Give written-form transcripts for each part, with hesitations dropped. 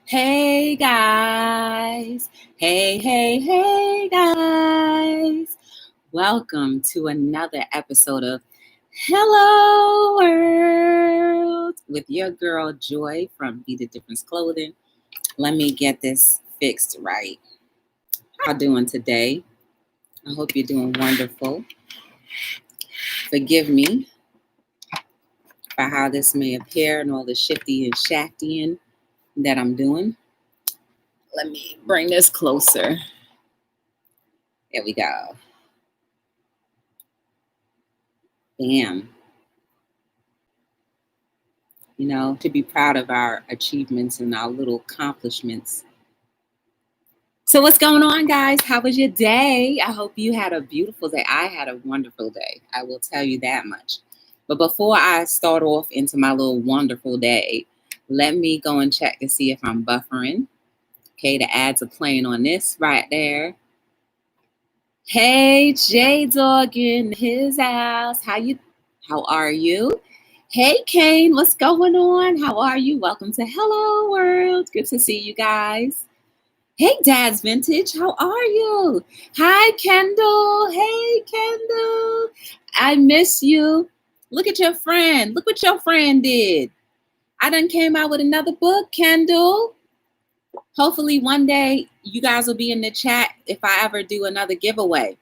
Hey guys. Hey guys. Welcome to another episode of Hello World with your girl Joy from Be the Difference Clothing. Let me get this fixed right. How you doing today? I hope you're doing wonderful. Forgive me for how this may appear and all the shifty and shaftying that I'm doing. Let me bring this closer. There we go. Bam. You know, to be proud of our achievements and our little accomplishments. So what's going on, guys? How was your day? I hope you had a beautiful day. I had a wonderful day. I will tell you that much. But before I start off into my little wonderful day, let me go and check to see if I'm buffering. Okay, the ads are playing on this right there. Hey, Jade dog in his house. How are you? Hey, Kane, what's going on? How are you? Welcome to Hello World. Good to see you guys. Hey, Dad's Vintage, how are you? Hi, Kendall. Hey, Kendall. I miss you. Look at your friend. Look what your friend did. I done came out with another book, Kendall. Hopefully one day you guys will be in the chat if I ever do another giveaway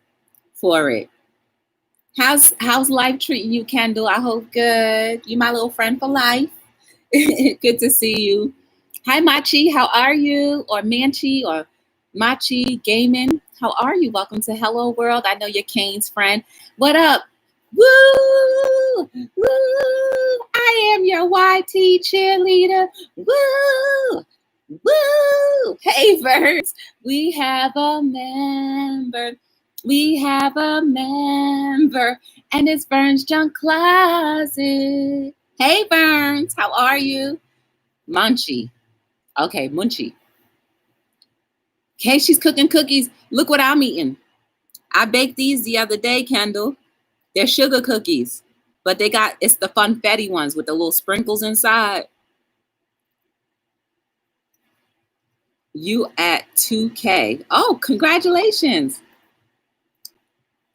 for it. How's life treating you, Kendall? I hope good. You my little friend for life. Good to see you. Hi, Machi. How are you? Or Manchi or Machi Gaming. How are you? Welcome to Hello World. I know you're Kane's friend. What up? Woo! Woo! I am your YT cheerleader. Woo! Woo! Hey, Verse. We have a member. We have a member. And it's Burns Junk Closet. Hey, Burns. How are you? Munchie. Okay, Munchie. Okay, she's cooking cookies. Look what I'm eating. I baked these the other day, Kendall. They're sugar cookies, but it's the funfetti ones with the little sprinkles inside. You at 2K. Oh, congratulations.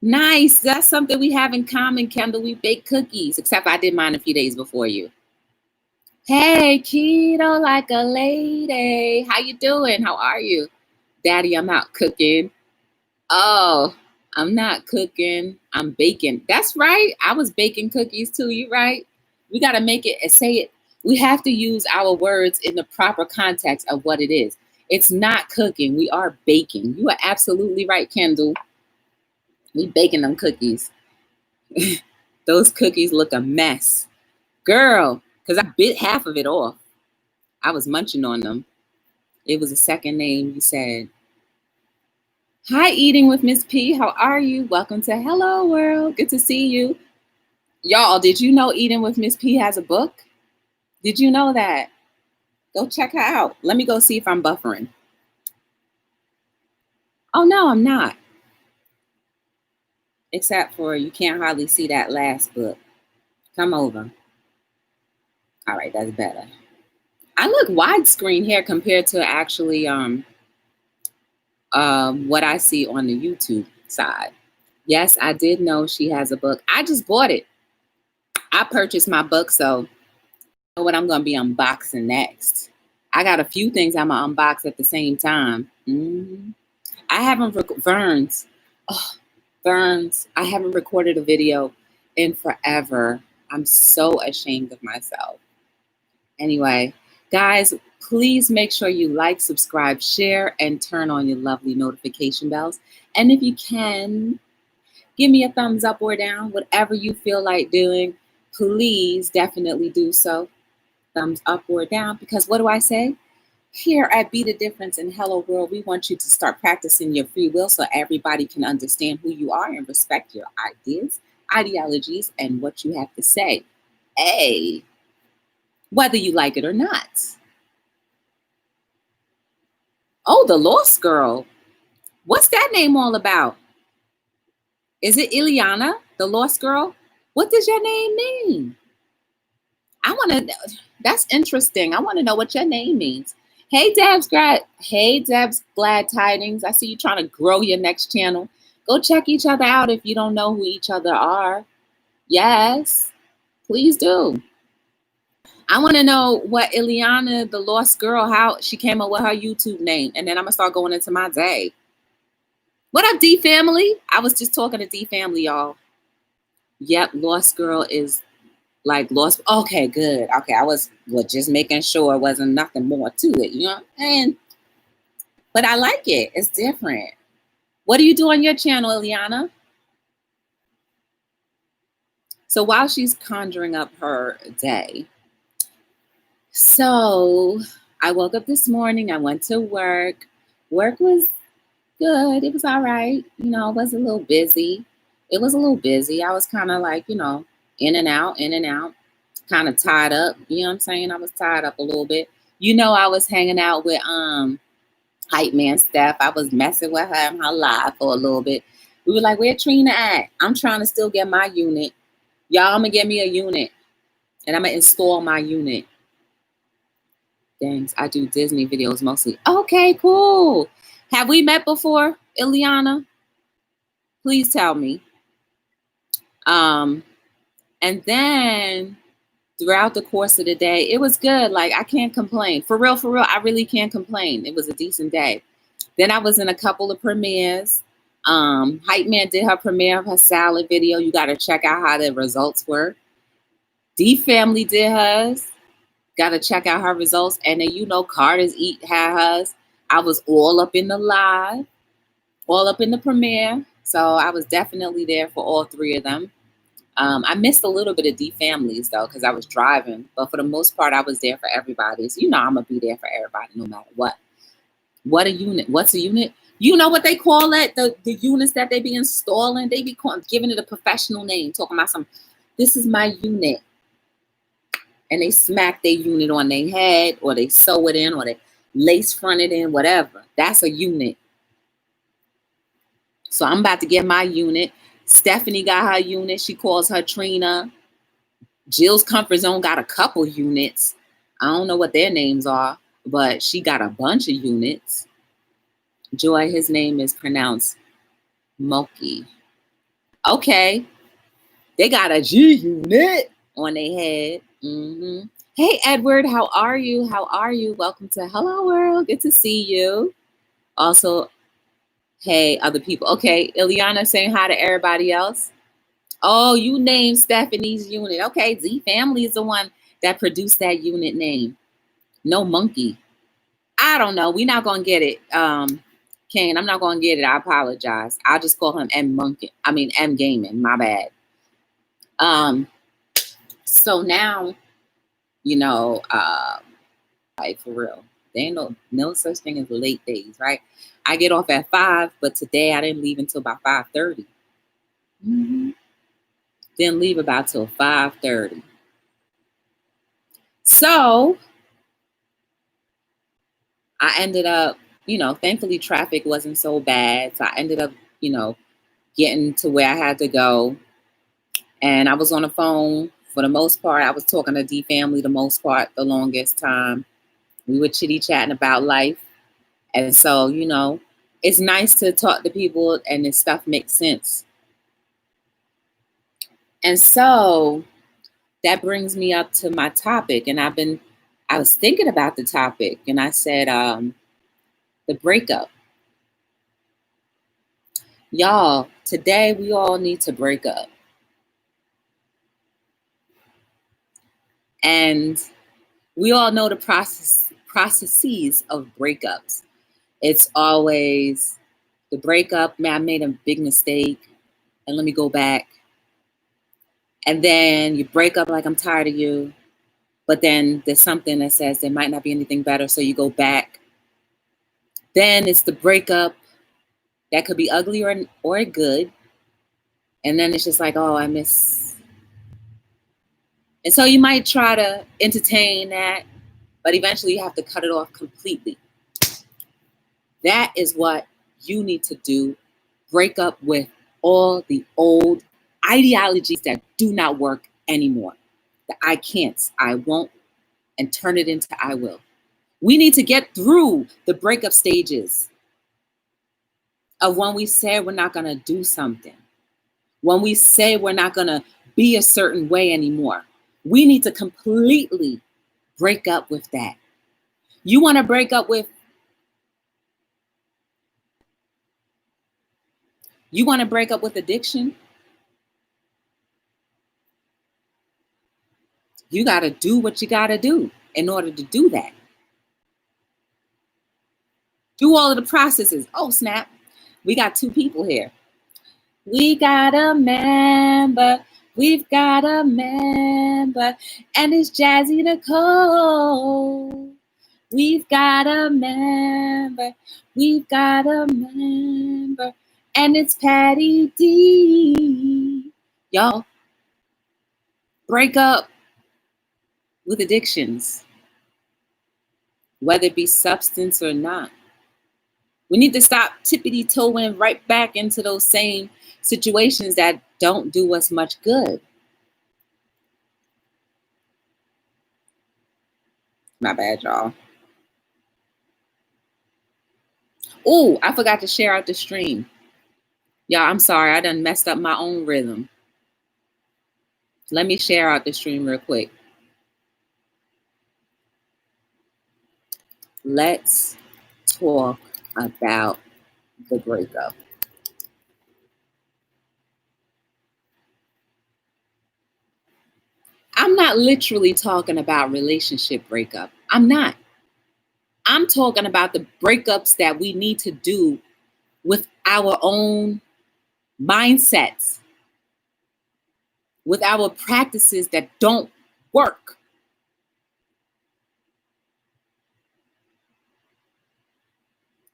Nice. That's something we have in common, Kendall. We bake cookies, except I did mine a few days before you. Hey, keto like a lady. How you doing? How are you? Daddy, I'm out cooking. Oh, I'm not cooking. I'm baking. That's right. I was baking cookies too. You right? We got to make it and say it. We have to use our words in the proper context of what it is. It's not cooking. We are baking. You are absolutely right, Kendall. We baking them cookies. Those cookies look a mess. Girl, because I bit half of it off. I was munching on them. It was a second name you said. Hi, Eating with Miss P. How are you? Welcome to Hello World. Good to see you. Y'all, did you know Eating with Miss P has a book? Did you know that? Go check her out. Let me go see if I'm buffering. Oh, no, I'm not. Except for you can't hardly see that last book. Come over. All right, that's better. I look widescreen here compared to actually what I see on the YouTube side. Yes, I did know she has a book. I just bought it. I purchased my book, so I know what I'm going to be unboxing next. I got a few things I'm going to unbox at the same time. I haven't Burns, I haven't recorded a video in forever. I'm so ashamed of myself. Anyway, guys, please make sure you like, subscribe, share, and turn on your lovely notification bells. And if you can, give me a thumbs up or down, whatever you feel like doing. Please definitely do so. Thumbs up or down, because what do I say? Here at Be the Difference in Hello World, we want you to start practicing your free will so everybody can understand who you are and respect your ideas, ideologies, and what you have to say. Hey, whether you like it or not. Oh, the Lost Girl. What's that name all about? Is it Ileana, the Lost Girl? What does your name mean? That's interesting. I want to know what your name means. Hey Deb's glad tidings. I see you trying to grow your next channel. Go check each other out if you don't know who each other are. Yes, please do. I want to know what Ileana, the lost girl, how she came up with her YouTube name. And then I'm going to start going into my day. What up, D family? I was just talking to D family, y'all. Yep, lost girl is like lost. Okay, good. Okay, I was just making sure it wasn't nothing more to it. You know what I'm saying? But I like it. It's different. What do you do on your channel, Ileana? So while she's conjuring up her day, so I woke up this morning. I went to work. Work was good. It was all right. You know, it was a little busy. I was kind of like, in and out, kind of tied up. You know what I'm saying? I was tied up a little bit. I was hanging out with hype man Steph. I was messing with her in her live for a little bit. We were like, where Trina at? I'm trying to still get my unit. Y'all, I'm gonna get me a unit. And I'm gonna install my unit. Thanks. I do Disney videos mostly. Okay, cool. Have we met before, Ileana? Please tell me. And then throughout the course of the day, it was good. Like, I can't complain. For real, I really can't complain. It was a decent day. Then I was in a couple of premieres. Hype Man did her premiere of her salad video. You got to check out how the results were. D Family did hers. Got to check out her results. And then, Carter's had hers. I was all up in the live, all up in the premiere. So I was definitely there for all three of them. I missed a little bit of D Families, though, because I was driving. But for the most part, I was there for everybody. So, I'm going to be there for everybody no matter what. What a unit. What's a unit? You know what they call it? The units that they be installing? They be giving it a professional name, talking about this is my unit. And they smack their unit on their head, or they sew it in, or they lace front it in, whatever. That's a unit. So I'm about to get my unit. Stephanie got her unit. She calls her Trina. Jill's Comfort Zone got a couple units. I don't know what their names are, but she got a bunch of units. Joy, his name is pronounced Moki. Okay. They got a G unit on their head. Mm-hmm. Hey, Edward, how are you? Welcome to Hello World. Good to see you. Also, hey, other people. Okay, Ileana saying hi to everybody else. Oh, you named Stephanie's unit. Okay, Z Family is the one that produced that unit name. No monkey. I don't know. We're not going to get it. Kane, I'm not going to get it. I apologize. I'll just call him M Gaming. My bad. So now, like for real, there ain't no such thing as late days, right? I get off at 5, but today I didn't leave until about 5:30. Mm-hmm. Didn't leave about till 5:30. So I ended up, thankfully traffic wasn't so bad. So I ended up, getting to where I had to go. And I was on the phone for the most part. I was talking to D Family the longest time. We were chitty-chatting about life. And so, it's nice to talk to people and this stuff makes sense. And so that brings me up to my topic. And I was thinking about the topic and I said, the breakup. Y'all, today we all need to break up. And we all know the processes of breakups. It's always the breakup, man, I made a big mistake and let me go back. And then you break up like I'm tired of you. But then there's something that says there might not be anything better, so you go back. Then it's the breakup that could be ugly or good. And then it's just like, oh, I miss. And so you might try to entertain that, but eventually you have to cut it off completely. That is what you need to do. Break up with all the old ideologies that do not work anymore. The I can't, I won't, and turn it into I will. We need to get through the breakup stages of when we say we're not going to do something, when we say we're not going to be a certain way anymore. We need to completely break up with that. You want to break up with addiction? You got to do what you got to do in order to do that. Do all of the processes. Oh, snap. We got two people here. We got a member. We've got a member. And it's Jazzy Nicole. We've got a member. We've got a member. And it's Patty D. Y'all, break up with addictions, whether it be substance or not. We need to stop tippity-toeing right back into those same situations that don't do us much good. My bad, y'all. Oh, I forgot to share out the stream. Y'all, I'm sorry. I done messed up my own rhythm. Let me share out the stream real quick. Let's talk about the breakup. I'm not literally talking about relationship breakup. I'm not. I'm talking about the breakups that we need to do with our own mindsets, with our practices that don't work.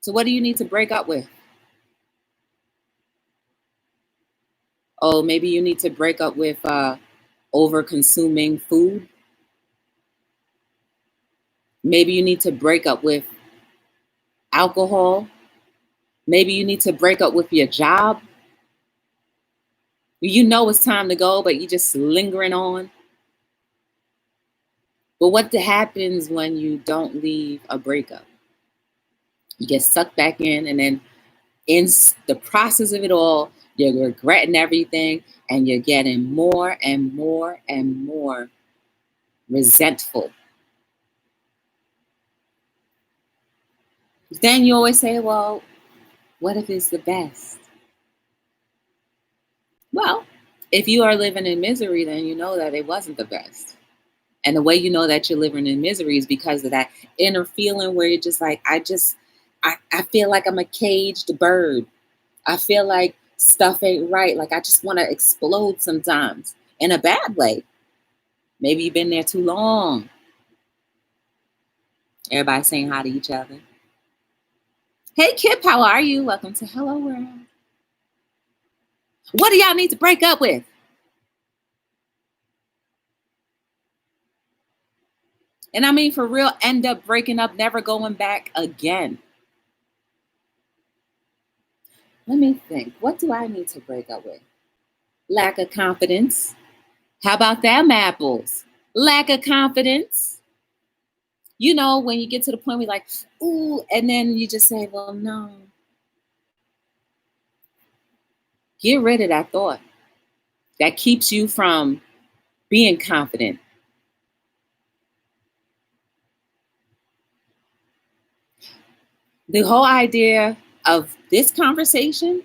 So what do you need to break up with? Oh, maybe you need to break up with over consuming food. Maybe you need to break up with alcohol. Maybe you need to break up with your job. You know it's time to go, but you're just lingering on. But what happens when you don't leave a breakup? You get sucked back in, and then in the process of it all, you're regretting everything, and you're getting more and more and more resentful. Then you always say, well, what if it's the best? Well, if you are living in misery, then you know that it wasn't the best. And the way you know that you're living in misery is because of that inner feeling where you're just like, I feel like I'm a caged bird. I feel like stuff ain't right. Like I just want to explode sometimes in a bad way. Maybe you've been there too long. Everybody saying hi to each other. Hey, Kip, how are you? Welcome to Hello World. What do y'all need to break up with? And I mean, for real, end up breaking up, never going back again. Let me think. What do I need to break up with? Lack of confidence. How about them apples? Lack of confidence. You know, when you get to the point where you're like, ooh, and then you just say, well, no. Get rid of that thought that keeps you from being confident. The whole idea of this conversation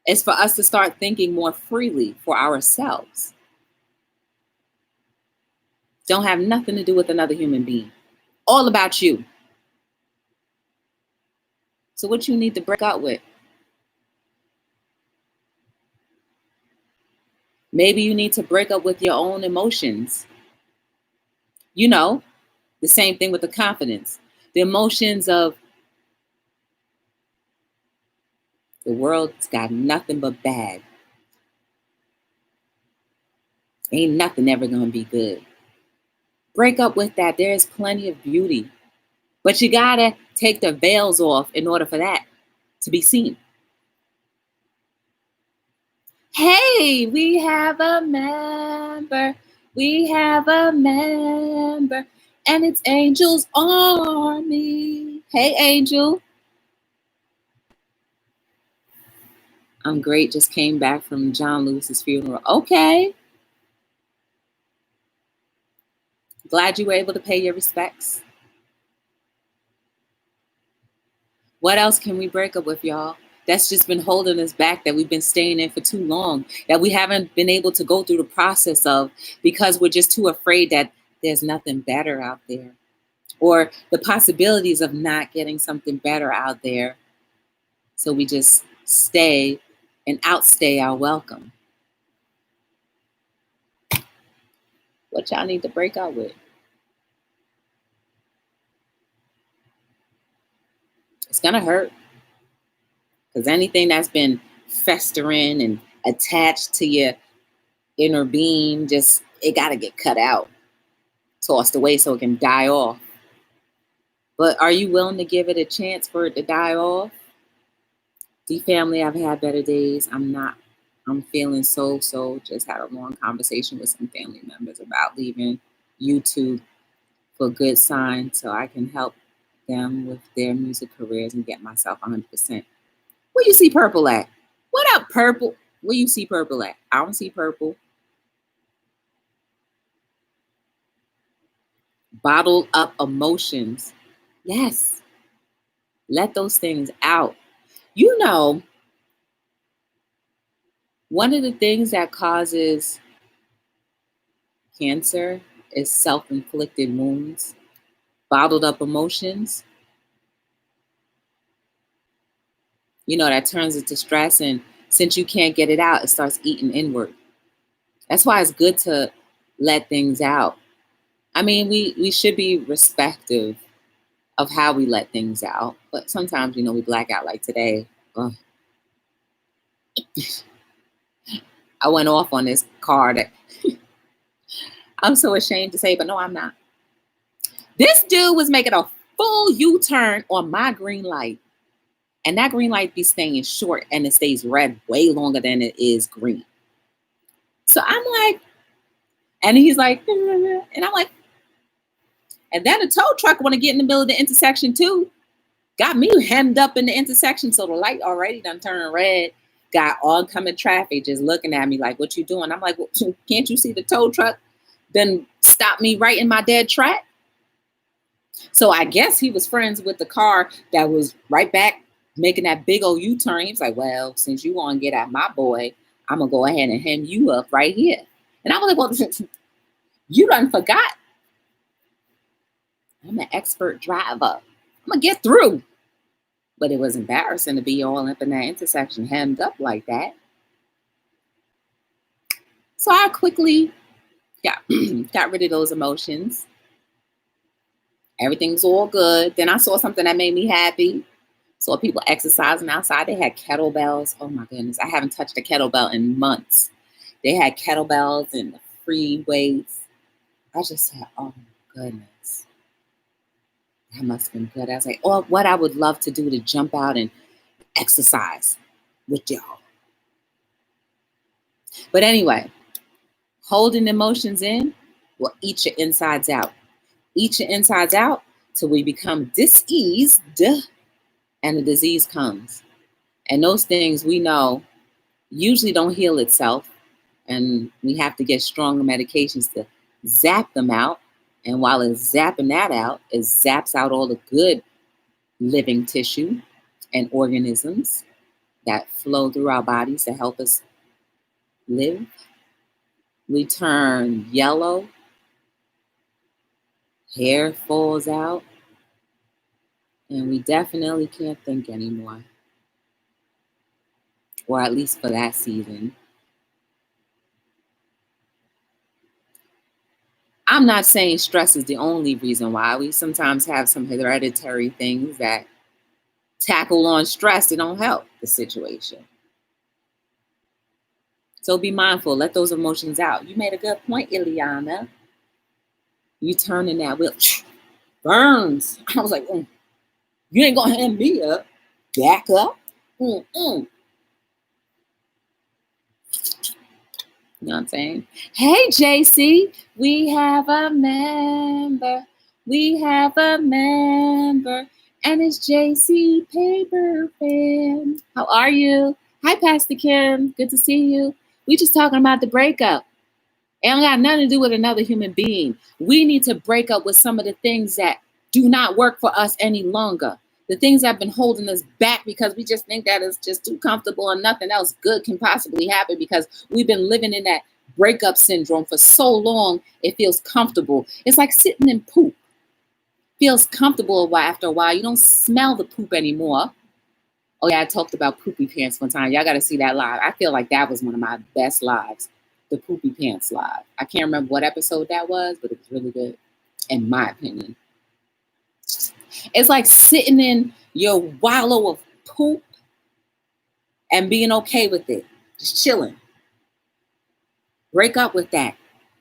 is for us to start thinking more freely for ourselves. Don't have nothing to do with another human being. All about you. So what you need to break up with? Maybe you need to break up with your own emotions. You know, the same thing with the confidence. The emotions of the world's got nothing but bad. Ain't nothing ever gonna be good. Break up with that. There is plenty of beauty. But you gotta take the veils off in order for that to be seen. Hey, we have a member. We have a member. and it's Angel's Army. Hey, Angel. I'm great. Just came back from John Lewis's funeral. Okay. Glad you were able to pay your respects. What else can we break up with, y'all? That's just been holding us back, that we've been staying in for too long, that we haven't been able to go through the process of, because we're just too afraid that there's nothing better out there, or the possibilities of not getting something better out there. So we just stay and outstay our welcome. What y'all need to break up with? It's gonna hurt, because anything that's been festering and attached to your inner being, just, it got to get cut out, tossed away so it can die off. But are you willing to give it a chance for it to die off? D family, I've had better days. I'm feeling so. Just had a long conversation with some family members about leaving YouTube for a good sign, so I can help them with their music careers and get myself 100%. Where you see Purple at? What up, Purple? Where you see Purple at? I don't see Purple. Bottled up emotions. Yes. Let those things out. You know, one of the things that causes cancer is self-inflicted wounds, bottled up emotions. You know, that turns into stress, and since you can't get it out, it starts eating inward. That's why it's good to let things out. I mean, we should be respectful of how we let things out, but sometimes, you know, we black out, like today. Ugh. I went off on this car that I'm so ashamed to say, but no, I'm not. This dude was making a full U-turn on my green light. And that green light be staying short, and it stays red way longer than it is green. So I'm like, and he's like, and I'm like, and then the tow truck want to get in the middle of the intersection too. Got me hemmed up in the intersection. So the light already done turned red. Got oncoming traffic just looking at me like, what you doing? I'm like, well, can't you see the tow truck then stop me right in my dead track? So I guess he was friends with the car that was right back making that big old U-turn. He was like, well, since you want to get at my boy, I'm going to go ahead and hem you up right here. And I was like, well, you done forgot. I'm an expert driver. I'm going to get through. But it was embarrassing to be all up in that intersection, hemmed up like that. So I quickly got rid of those emotions. Everything's all good. Then I saw something that made me happy. Saw people exercising outside. They had kettlebells. Oh my goodness. I haven't touched a kettlebell in months. They had kettlebells and free weights. I just said, oh my goodness. That must have been good. I was like, oh, what I would love to do to jump out and exercise with y'all. But anyway, holding emotions in will eat your insides out. Eat your insides out till we become diseased and the disease comes. And those things we know usually don't heal itself. And we have to get stronger medications to zap them out. And while it's zapping that out, it zaps out all the good living tissue and organisms that flow through our bodies to help us live. We turn yellow, hair falls out, and we definitely can't think anymore. Or at least for that season. I'm not saying stress is the only reason why. We sometimes have some hereditary things that tackle on stress that don't help the situation. So be mindful. Let those emotions out. You made a good point, Ileana. You turning that wheel. Burns. I was like, you ain't going to hand me up. Back up. You know what I'm saying? Hey, JC, we have a member. We have a member, and it's JC Paper Fan. How are you? Hi, Pastor Kim. Good to see you. We just talking about the breakup. It don't got nothing to do with another human being. We need to break up with some of the things that do not work for us any longer. The things that have been holding us back because we just think that it's just too comfortable and nothing else good can possibly happen because we've been living in that breakup syndrome for so long. It feels comfortable. It's like sitting in poop. Feels comfortable after a while. You don't smell the poop anymore. Oh yeah, I talked about poopy pants one time. Y'all got to see that live. I feel like that was one of my best lives. The Poopy Pants Live. I can't remember what episode that was, but it was really good, in my opinion. It's like sitting in your wallow of poop and being okay with it. Just chilling. Break up with that.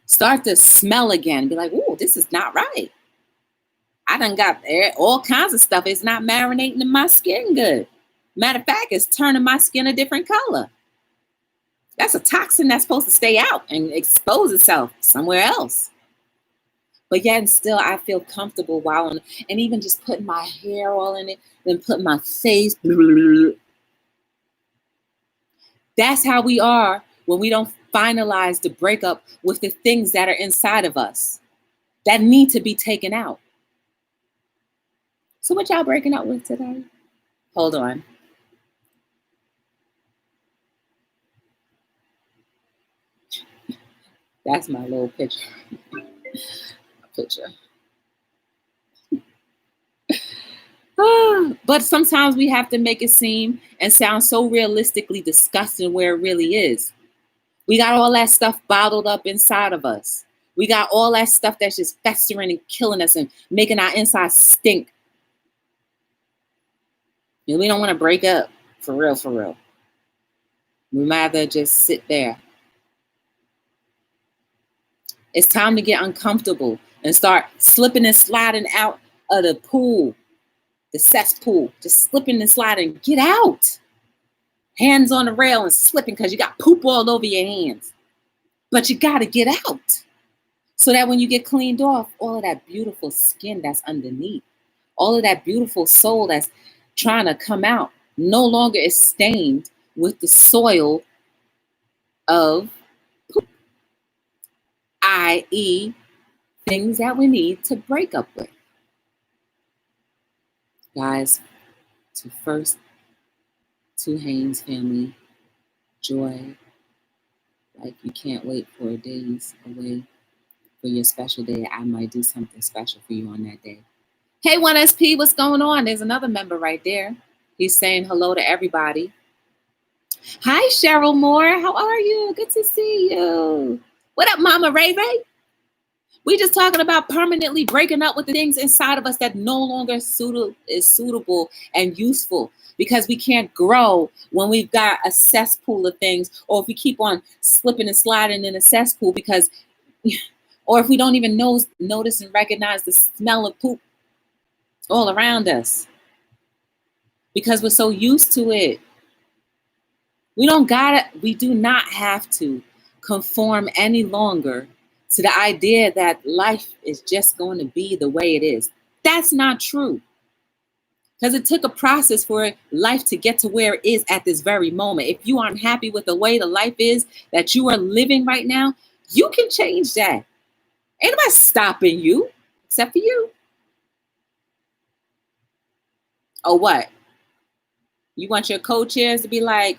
Start to smell again. Be like, ooh, this is not right. I done got all kinds of stuff. It's not marinating in my skin good. Matter of fact, it's turning my skin a different color. That's a toxin that's supposed to stay out and expose itself somewhere else. But yet and still, I feel comfortable and even just putting my hair all in it, then putting my face. That's how we are when we don't finalize the breakup with the things that are inside of us that need to be taken out. So what y'all breaking up with today? Hold on. That's my little picture. But sometimes we have to make it seem and sound so realistically disgusting where it really is. We got all that stuff bottled up inside of us. We got all that stuff that's just festering and killing us and making our insides stink. And we don't want to break up for real, for real. We rather just sit there. It's time to get uncomfortable and start slipping and sliding out of the pool, the cesspool. Just slipping and sliding. Get out. Hands on the rail and slipping because you got poop all over your hands. But you got to get out so that when you get cleaned off, all of that beautiful skin that's underneath, all of that beautiful soul that's trying to come out no longer is stained with the soil of poop, i.e., things that we need to break up with. Guys, to Haynes family, joy, like you can't wait for days away for your special day. I might do something special for you on that day. Hey, 1SP, what's going on? There's another member right there. He's saying hello to everybody. Hi, Cheryl Moore. How are you? Good to see you. What up, Mama Ray Ray? We just talking about permanently breaking up with the things inside of us that no longer is suitable and useful because we can't grow when we've got a cesspool of things, or if we keep on slipping and sliding in a cesspool because, or if we don't even notice and recognize the smell of poop all around us because we're so used to it. We do not have to conform any longer to the idea that life is just going to be the way it is. That's not true. Because it took a process for life to get to where it is at this very moment. If you aren't happy with the way the life is that you are living right now, you can change that. Ain't nobody stopping you except for you. Oh, what? You want your co-chairs to be like,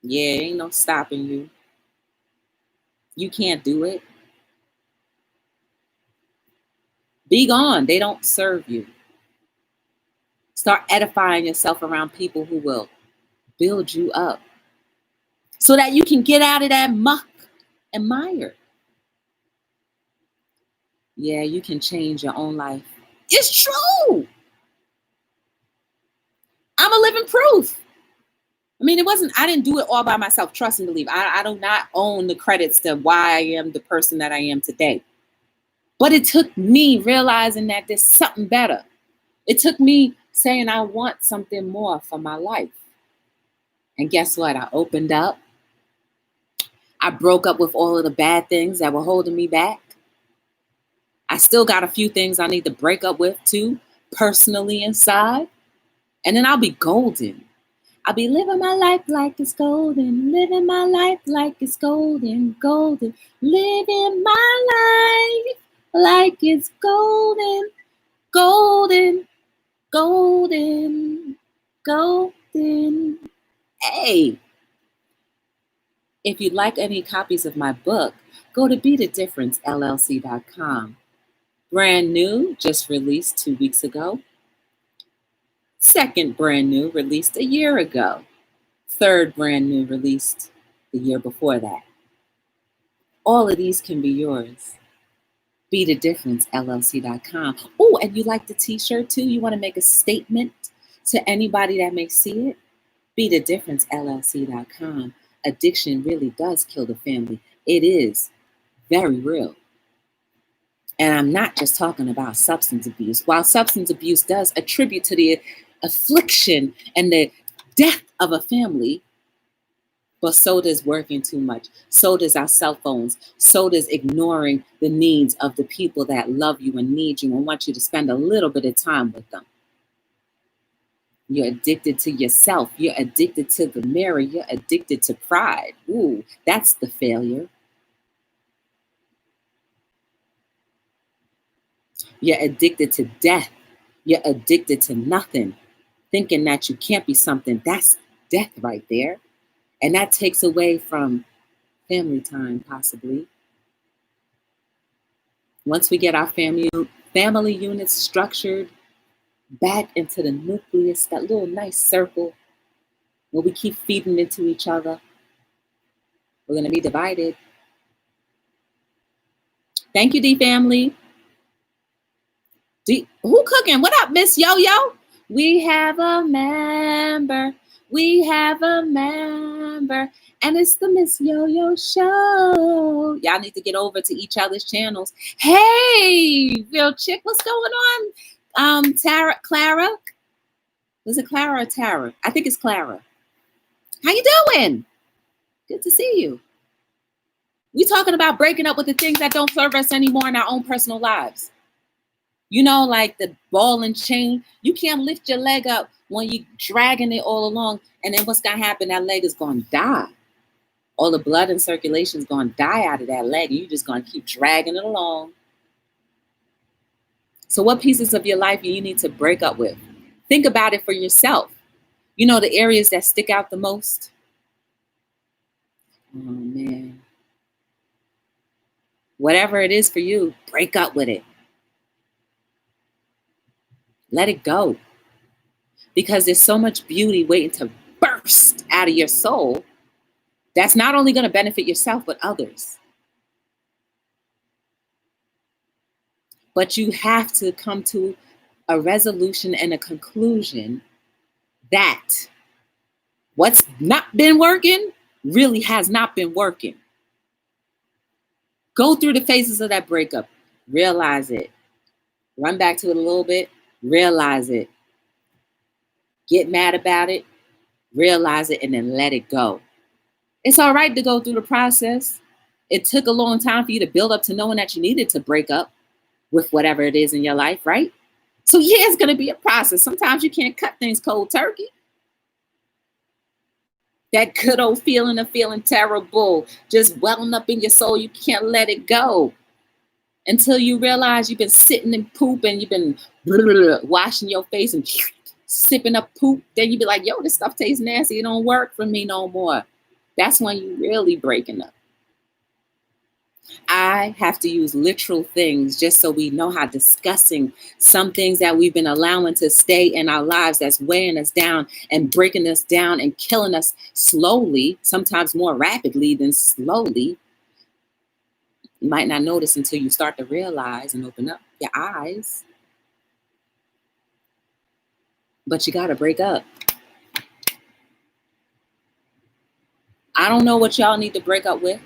yeah, ain't no stopping you. You can't do it. Be gone. They don't serve you. Start edifying yourself around people who will build you up so that you can get out of that muck and mire. Yeah, you can change your own life. It's true. I'm a living proof. I mean, I didn't do it all by myself. Trust and believe. I do not own the credits to why I am the person that I am today. But it took me realizing that there's something better. It took me saying I want something more for my life. And guess what? I opened up. I broke up with all of the bad things that were holding me back. I still got a few things I need to break up with too, personally inside. And then I'll be golden. I'll be living my life like it's golden, living my life like it's golden, golden, living my life like it's golden, golden, golden, golden. Hey, if you'd like any copies of my book, go to beatthedifferencellc.com. Brand new, just released 2 weeks ago. Second brand new, released a year ago. Third brand new, released the year before that. All of these can be yours. BeTheDifferenceLLC.com. Oh, and you like the t-shirt too? You want to make a statement to anybody that may see it? BeTheDifferenceLLC.com. Addiction really does kill the family. It is very real. And I'm not just talking about substance abuse. While substance abuse does attribute to the affliction and the death of a family, but so does working too much. So does our cell phones. So does ignoring the needs of the people that love you and need you and want you to spend a little bit of time with them. You're addicted to yourself. You're addicted to the mirror. You're addicted to pride. Ooh, that's the failure. You're addicted to death. You're addicted to nothing. Thinking that you can't be something. That's death right there. And that takes away from family time, possibly. Once we get our family units structured back into the nucleus, that little nice circle where we keep feeding into each other, we're going to be divided. Thank you, D family. Who cooking? What up, Miss Yo-Yo? We have a member. We have a member. And it's the Miss Yo-Yo Show. Y'all need to get over to each other's channels. Hey, real chick, what's going on? Clara? Was it Clara or Tara? I think it's Clara. How you doing? Good to see you. We talking about breaking up with the things that don't serve us anymore in our own personal lives. You know, like the ball and chain. You can't lift your leg up when you're dragging it all along. And then what's going to happen? That leg is going to die. All the blood and circulation is going to die out of that leg. And you're just going to keep dragging it along. So what pieces of your life do you need to break up with? Think about it for yourself. You know, the areas that stick out the most. Oh, man. Whatever it is for you, break up with it. Let it go. Because there's so much beauty waiting to burst out of your soul that's not only going to benefit yourself, but others. But you have to come to a resolution and a conclusion that what's not been working really has not been working. Go through the phases of that breakup. Realize it. Run back to it a little bit. Realize it. Get mad about it. Realize it and then let it go. It's all right to go through the process. It took a long time for you to build up to knowing that you needed to break up with whatever it is in your life, right? So yeah, it's going to be a process. Sometimes you can't cut things cold turkey. That good old feeling of feeling terrible, just welling up in your soul, you can't let it go. Until you realize you've been sitting in poop and you've been washing your face and sipping up poop. Then you be like, yo, this stuff tastes nasty. It don't work for me no more. That's when you really breaking up. I have to use literal things just so we know how disgusting some things that we've been allowing to stay in our lives that's weighing us down and breaking us down and killing us slowly, sometimes more rapidly than slowly. You might not notice until you start to realize and open up your eyes. But you got to break up. I don't know what y'all need to break up with.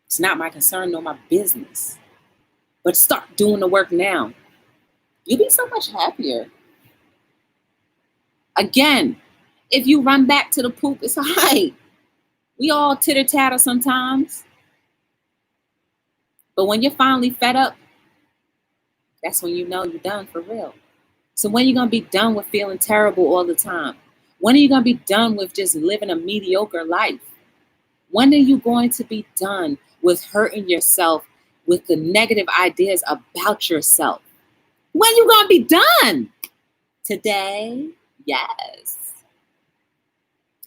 It's not my concern nor my business. But start doing the work now. You'll be so much happier. Again, if you run back to the poop, it's all right. We all titter-tatter sometimes. But when you're finally fed up That's when you know you're done for real. So when are you going to be done with feeling terrible all the time? When are you going to be done with just living a mediocre life? When are you going to be done with hurting yourself with the negative ideas about yourself? When are you going to be done? Today? Yes.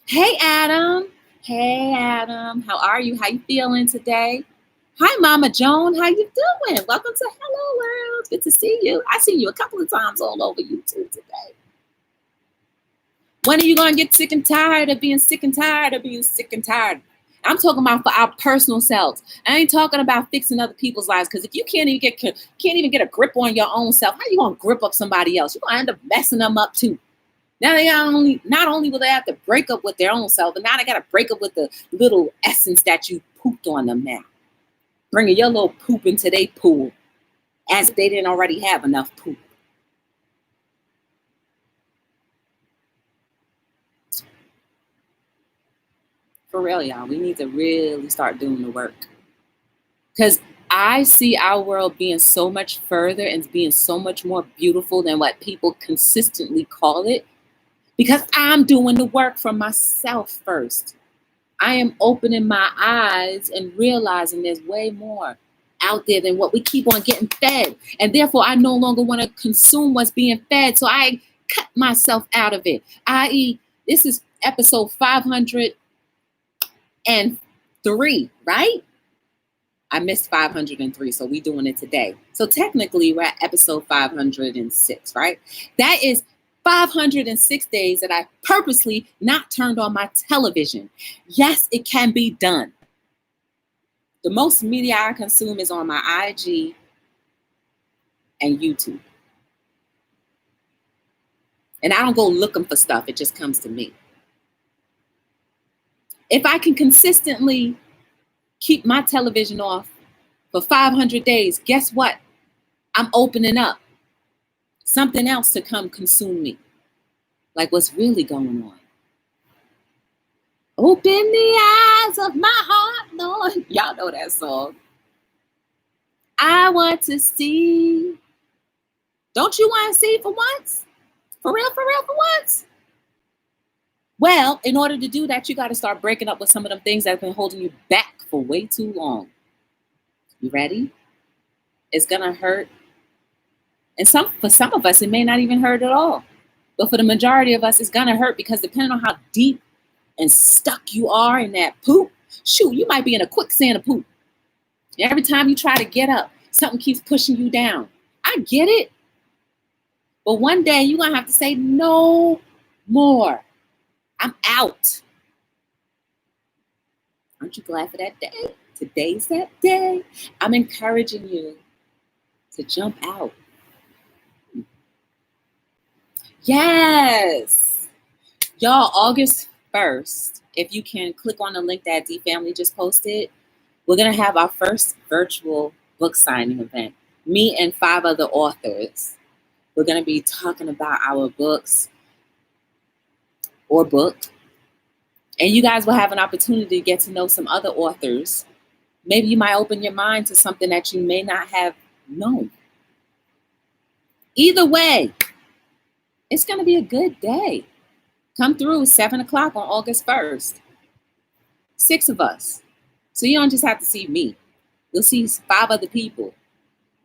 Hey, Adam. Hey, Adam. How are you? How you feeling today? Hi, Mama Joan. How you doing? Welcome to Hello World. Good to see you. I seen you a couple of times all over YouTube today. When are you going to get sick and tired of being sick and tired of being sick and tired? I'm talking about for our personal selves. I ain't talking about fixing other people's lives, because if you can't even get a grip on your own self, how you going to grip up somebody else? You're going to end up messing them up too. Now they not only will they have to break up with their own self, but now they got to break up with the little essence that you pooped on them now. Bringing your little poop into their pool as if they didn't already have enough poop. For real, y'all, we need to really start doing the work. Because I see our world being so much further and being so much more beautiful than what people consistently call it. Because I'm doing the work for myself first. I am opening my eyes and realizing there's way more out there than what we keep on getting fed. And therefore, I no longer want to consume what's being fed. So I cut myself out of it. I.e., this is episode 503, right? I missed 503, so we're doing it today. So technically, we're at episode 506, right? That is 506 days that I purposely not turned on my television. Yes, it can be done. The most media I consume is on my IG and YouTube. And I don't go looking for stuff. It just comes to me. If I can consistently keep my television off for 500 days, guess what? I'm opening up something else to come consume me. Like what's really going on. Open the eyes of my heart, Lord. Y'all know that song. I want to see. Don't you want to see for once? For real, for once? Well, in order to do that, you got to start breaking up with some of them things that have been holding you back for way too long. You ready? It's going to hurt. And for some of us, it may not even hurt at all. But for the majority of us, it's going to hurt because depending on how deep and stuck you are in that poop, shoot, you might be in a quicksand of poop. Every time you try to get up, something keeps pushing you down. I get it. But one day you're going to have to say, no more. I'm out. Aren't you glad for that day? Today's that day. I'm encouraging you to jump out. Yes. Y'all, August 1st, if you can click on the link that D Family just posted, we're going to have our first virtual book signing event. Me and 5 other authors. We're going to be talking about our books or book. And you guys will have an opportunity to get to know some other authors. Maybe you might open your mind to something that you may not have known. Either way, it's going to be a good day. Come through 7 o'clock on August 1st. 6 of us. So you don't just have to see me. You'll see 5 other people.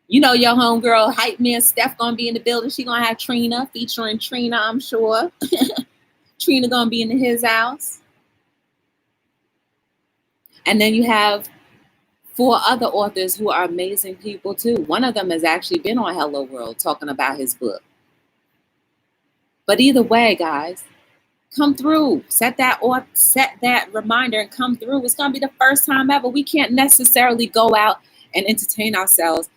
You know your homegirl, Hype Man Steph, going to be in the building. She going to have Trina, featuring Trina, I'm sure. Trina going to be in his house. And then you have 4 other authors who are amazing people too. One of them has actually been on Hello World talking about his book. But either way, guys, come through. Set that reminder and come through. It's going to be the first time ever. We can't necessarily go out and entertain ourselves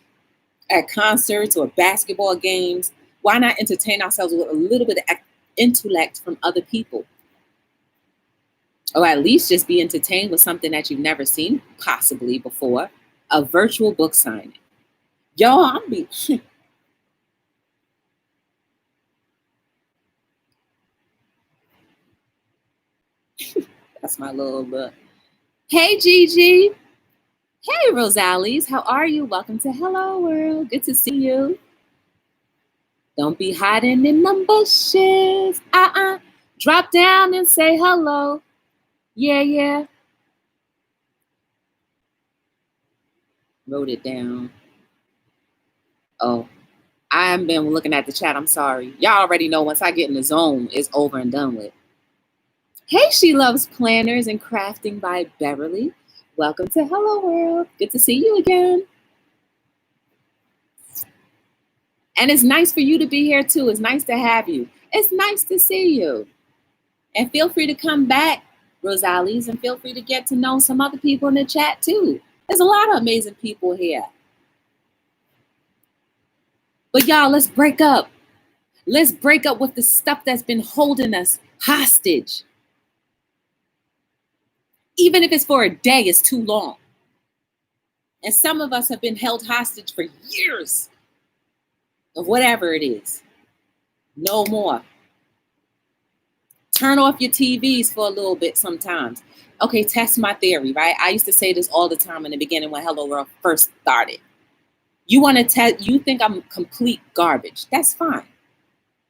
at concerts or basketball games. Why not entertain ourselves with a little bit of intellect from other people? Or at least just be entertained with something that you've never seen possibly before. A virtual book signing. Yo, that's my little look. Hey, Gigi. Hey, Rosales. How are you? Welcome to Hello World. Good to see you. Don't be hiding in the bushes. Drop down and say hello. Yeah, yeah. Wrote it down. Oh, I haven't been looking at the chat. I'm sorry. Y'all already know once I get in the zone, it's over and done with. Hey, She Loves Planners and Crafting by Beverly. Welcome to Hello World. Good to see you again. And it's nice for you to be here too. It's nice to have you. It's nice to see you. And feel free to come back, Rosales, and feel free to get to know some other people in the chat too. There's a lot of amazing people here. But y'all, let's break up. Let's break up with the stuff that's been holding us hostage. Even if it's for a day, it's too long. And some of us have been held hostage for years of whatever it is. No more. Turn off your TVs for a little bit sometimes. Okay, test my theory, right? I used to say this all the time in the beginning when Hello World first started. You want to test, you think I'm complete garbage. That's fine.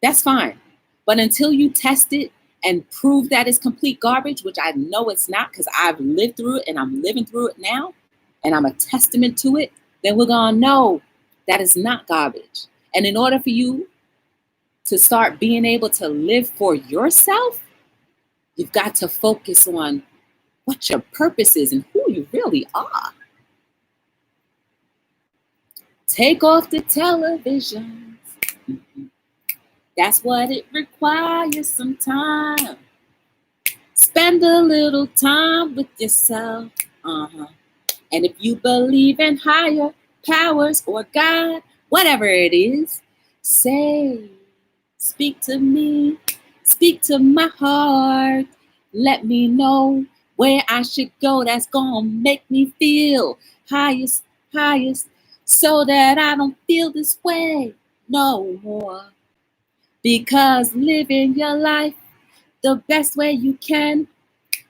That's fine. But until you test it and prove that it's complete garbage, which I know it's not because I've lived through it and I'm living through it now, and I'm a testament to it, then we're going to know that it's not garbage. And in order for you to start being able to live for yourself, you've got to focus on what your purpose is and who you really are. Take off the television. That's what it requires sometimes. Spend a little time with yourself. And if you believe in higher powers or God, whatever it is, speak to me, speak to my heart. Let me know where I should go. That's gonna make me feel highest, so that I don't feel this way no more. Because living your life the best way you can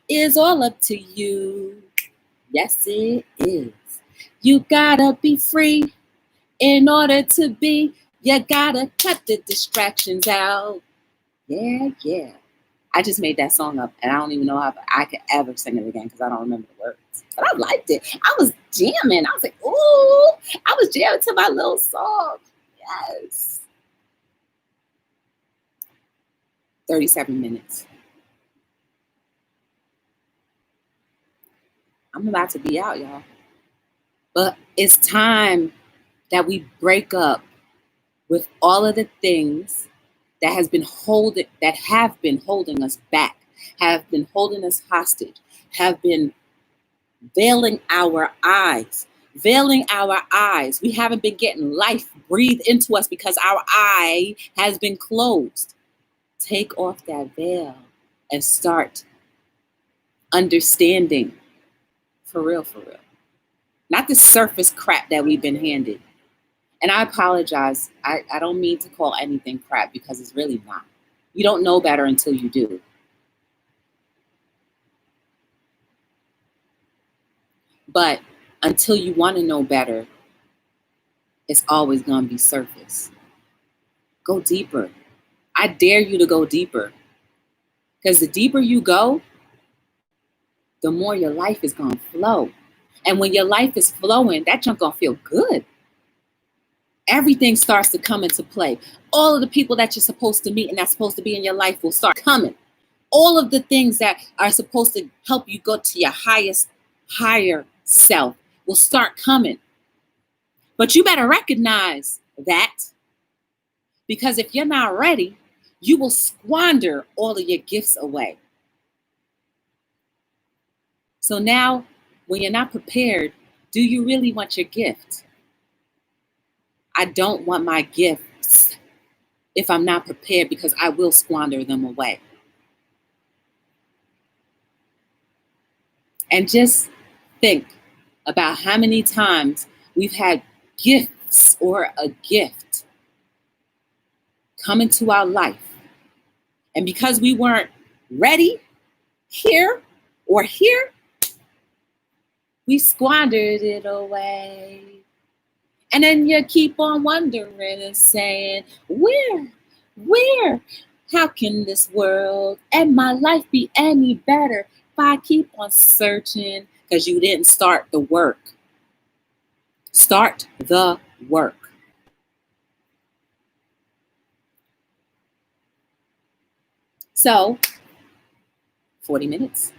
is all up to you. Yes, it is. You gotta be free in order to be. You gotta cut the distractions out. Yeah, yeah. I just made that song up, and I don't even know if I could ever sing it again because I don't remember the words. But I liked it. I was jamming. I was like, ooh. I was jamming to my little song. Yes. 37 minutes. I'm about to be out, y'all. But it's time that we break up with all of the things that have been holding us back, have been holding us hostage, have been veiling our eyes. We haven't been getting life breathed into us because our eye has been closed. Take off that veil and start understanding for real. Not the surface crap that we've been handed. And I apologize. I don't mean to call anything crap because it's really not. You don't know better until you do. But until you want to know better, it's always going to be surface. Go deeper. I dare you to go deeper. Because the deeper you go, the more your life is going to flow. And when your life is flowing, that junk going to feel good. Everything starts to come into play. All of the people that you're supposed to meet and that's supposed to be in your life will start coming. All of the things that are supposed to help you go to your higher self will start coming. But you better recognize that, because if you're not ready, you will squander all of your gifts away. So now, when you're not prepared, do you really want your gift? I don't want my gifts if I'm not prepared, because I will squander them away. And just think about how many times we've had gifts or a gift come into our life. And because we weren't ready here, we squandered it away. And then you keep on wondering and saying, where, how can this world and my life be any better if I keep on searching? Because you didn't start the work. Start the work. So, 40 minutes.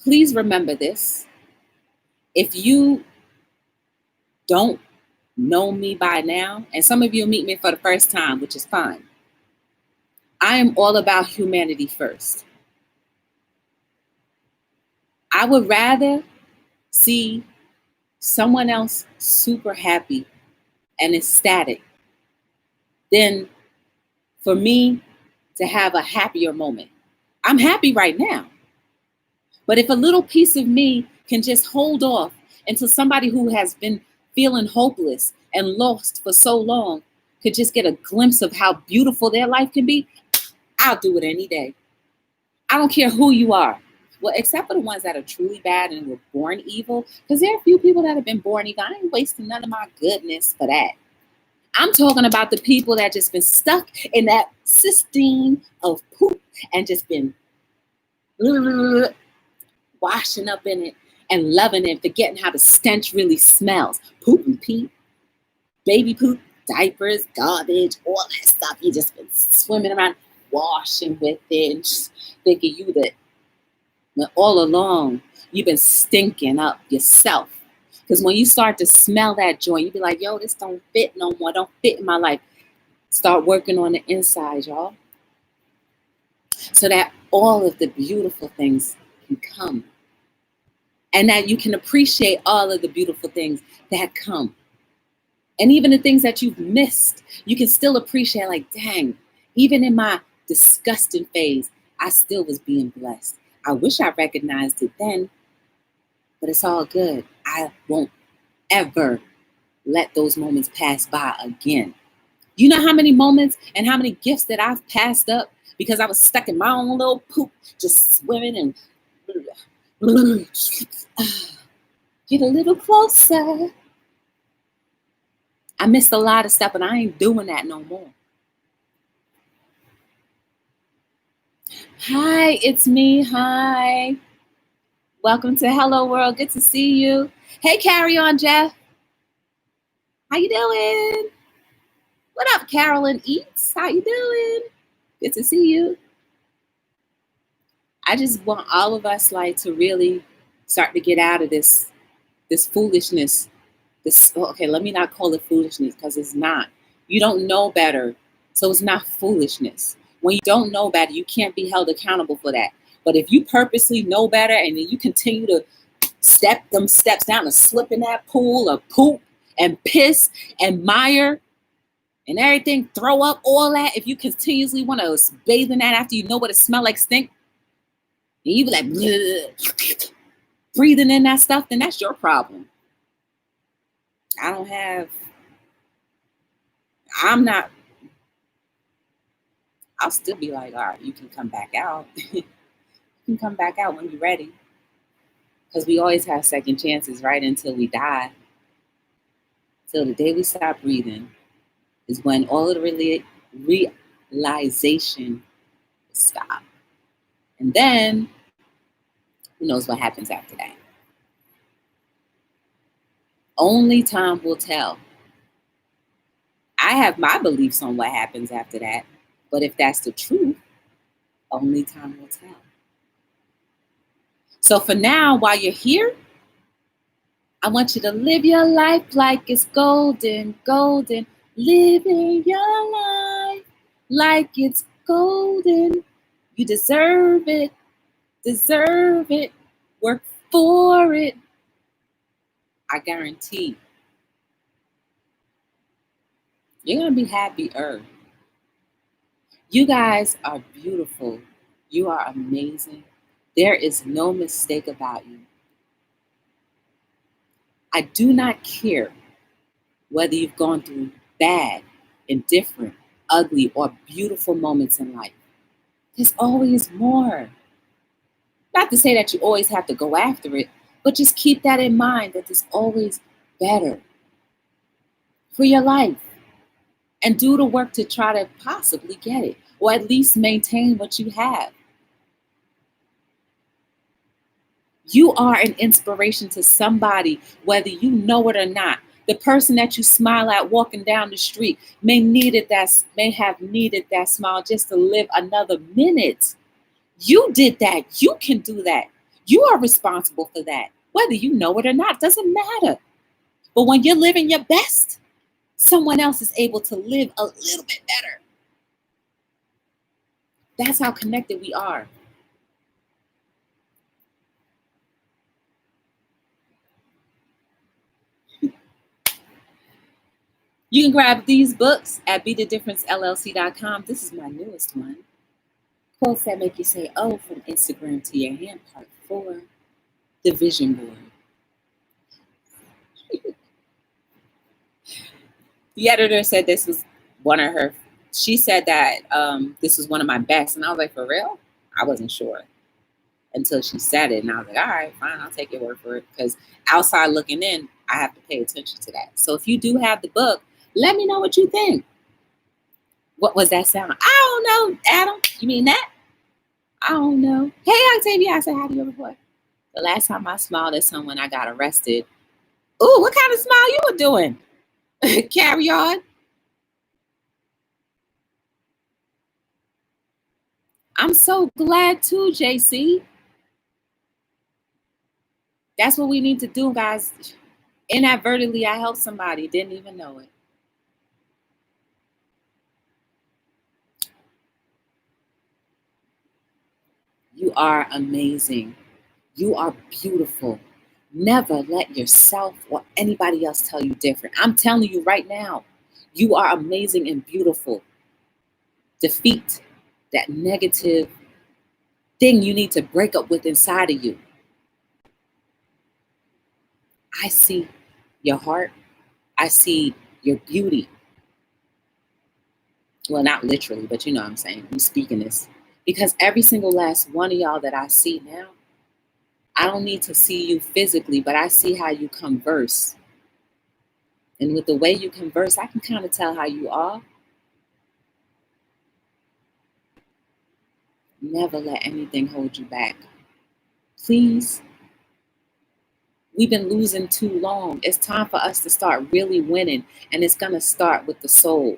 Please remember this. If you don't know me by now, and some of you meet me for the first time, which is fine, I am all about humanity first. I would rather see someone else super happy and ecstatic than for me to have a happier moment. I'm happy right now. But if a little piece of me can just hold off until somebody who has been feeling hopeless and lost for so long could just get a glimpse of how beautiful their life can be, I'll do it any day. I don't care who you are. Well, except for the ones that are truly bad and were born evil, because there are a few people that have been born evil. I ain't wasting none of my goodness for that. I'm talking about the people that just been stuck in that cistine of poop and just been washing up in it and loving it, forgetting how the stench really smells. Poop and pee, baby poop, diapers, garbage, all that stuff. You just been swimming around, washing with it, and just thinking you that all along you've been stinking up yourself. Because when you start to smell that joint, you be like, yo, this don't fit no more, don't fit in my life. Start working on the inside, y'all. So that all of the beautiful things can come. And that you can appreciate all of the beautiful things that come. And even the things that you've missed, you can still appreciate, like, dang, even in my disgusting phase, I still was being blessed. I wish I recognized it then, but it's all good. I won't ever let those moments pass by again. You know how many moments and how many gifts that I've passed up because I was stuck in my own little poop, just swimming and get a little closer. I missed a lot of stuff, and I ain't doing that no more. Hi, it's me. Hi. Welcome to Hello World. Good to see you. Hey, Carry On, Jeff. How you doing? What up, Carolyn Eats? How you doing? Good to see you. I just want all of us to really start to get out of this foolishness. Okay, let me not call it foolishness because it's not. You don't know better, so it's not foolishness. When you don't know better, you can't be held accountable for that. But if you purposely know better and then you continue to step them steps down and slip in that pool of poop and piss and mire and everything, throw up, all that, if you continuously want to bathe in that after you know what it smells like, stink, and you be like, bleh, breathing in that stuff, then that's your problem. I'll still be like, all right, you can come back out. You can come back out when you're ready. Because we always have second chances, right? Until we die. Till the day we stop breathing is when all of the realization stops. And then, who knows what happens after that? Only time will tell. I have my beliefs on what happens after that. But if that's the truth, only time will tell. So for now, while you're here, I want you to live your life like it's golden, golden. Living your life like it's golden. You deserve it, work for it. I guarantee you're going to be happier. You guys are beautiful. You are amazing. There is no mistake about you. I do not care whether you've gone through bad, indifferent, ugly, or beautiful moments in life. There's always more. Not to say that you always have to go after it, but just keep that in mind that there's always better. for your life and do the work to try to possibly get it, or at least maintain what you have. You are an inspiration to somebody, whether you know it or not. The person that you smile at walking down the street may have needed that smile just to live another minute. You did that. You can do that. You are responsible for that. Whether you know it or not, doesn't matter. But when you're living your best, someone else is able to live a little bit better. That's how connected we are. You can grab these books at BeTheDifferenceLLC.com. This is my newest one. Quotes that make you say, oh, from Instagram to your hand, part 4, the vision board. The editor said this was one of her, she said that this was one of my best. And I was like, for real? I wasn't sure until she said it. And I was like, all right, fine, I'll take your word for it. Because outside looking in, I have to pay attention to that. So if you do have the book, let me know what you think. What was that sound? I don't know, Adam. You mean that? I don't know. Hey, Octavia, I said hi to you before. The last time I smiled at someone, I got arrested. Ooh, what kind of smile you were doing? Carry on. I'm so glad too, JC. That's what we need to do, guys. Inadvertently, I helped somebody, didn't even know it. You are amazing. You are beautiful. Never let yourself or anybody else tell you different. I'm telling you right now, you are amazing and beautiful. Defeat that negative thing you need to break up with inside of you. I see your heart. I see your beauty. Well, not literally, but you know what I'm saying. I'm speaking this. Because every single last one of y'all that I see now, I don't need to see you physically, but I see how you converse. And with the way you converse, I can kind of tell how you are. Never let anything hold you back. Please. We've been losing too long. It's time for us to start really winning. And it's going to start with the soul.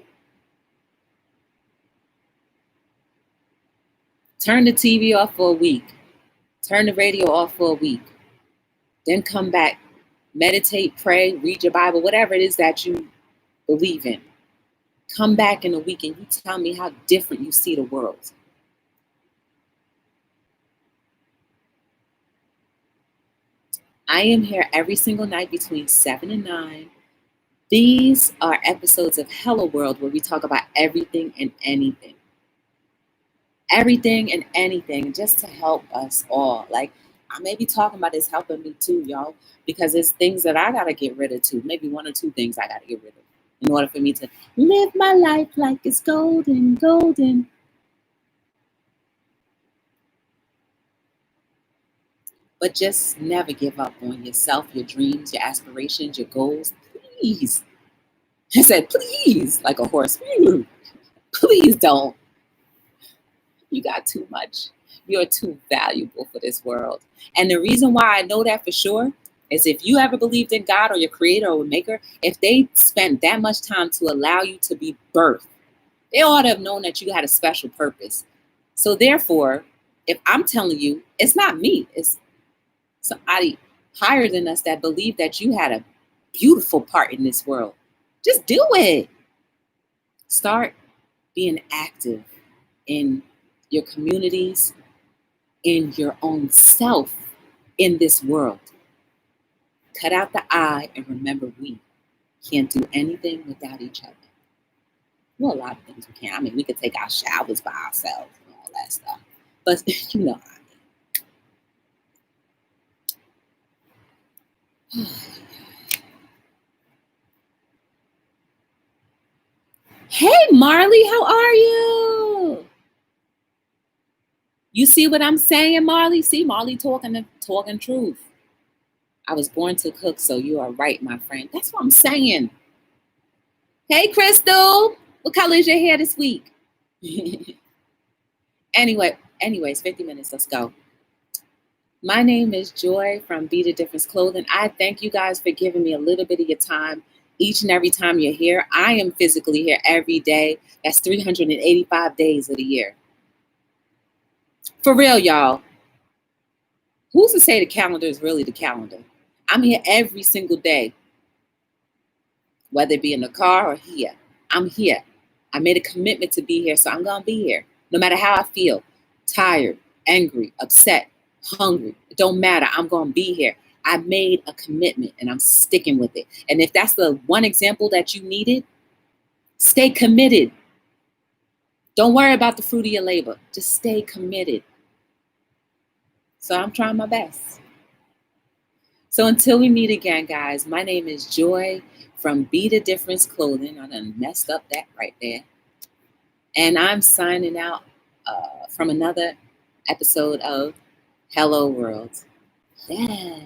Turn the TV off for a week. Turn the radio off for a week. Then come back. Meditate, pray, read your Bible, whatever it is that you believe in. Come back in a week and you tell me how different you see the world. I am here every single night between 7 and 9. These are episodes of Hello World where we talk about everything and anything. Everything and anything just to help us all. Like, I may be talking about this helping me too, y'all, because it's things that I got to get rid of too. Maybe 1 or 2 things I got to get rid of in order for me to live my life like it's golden, golden. But just never give up on yourself, your dreams, your aspirations, your goals. Please. I said, please, like a horse. Please don't. You got too much. You're too valuable for this world. And the reason why I know that for sure is if you ever believed in God or your creator or maker, if they spent that much time to allow you to be birthed, they ought to have known that you had a special purpose. So therefore, if I'm telling you, it's not me, it's somebody higher than us that believed that you had a beautiful part in this world. Just do it. Start being active in your communities, in your own self, in this world. Cut out the I and remember we can't do anything without each other. Well, a lot of things we can't. I mean, we could take our showers by ourselves and all that stuff. But you know what I mean. Hey, Marley, how are you? You see what I'm saying, Marley? See, Marley talking truth. I was born to cook, so you are right, my friend. That's what I'm saying. Hey, Crystal. What color is your hair this week? Anyways, 50 minutes. Let's go. My name is Joy from Be the Difference Clothing. I thank you guys for giving me a little bit of your time each and every time you're here. I am physically here every day. That's 385 days of the year. For real, y'all. Who's to say the calendar is really the calendar? I'm here every single day, whether it be in the car or here. I'm here. I made a commitment to be here, so I'm going to be here. No matter how I feel, tired, angry, upset, hungry, it don't matter. I'm going to be here. I made a commitment and I'm sticking with it. And if that's the one example that you needed, stay committed. Don't worry about the fruit of your labor. Just stay committed. So I'm trying my best. So until we meet again, guys, my name is Joy from Be the Difference Clothing. I done messed up that right there. And I'm signing out from another episode of Hello World. Yeah.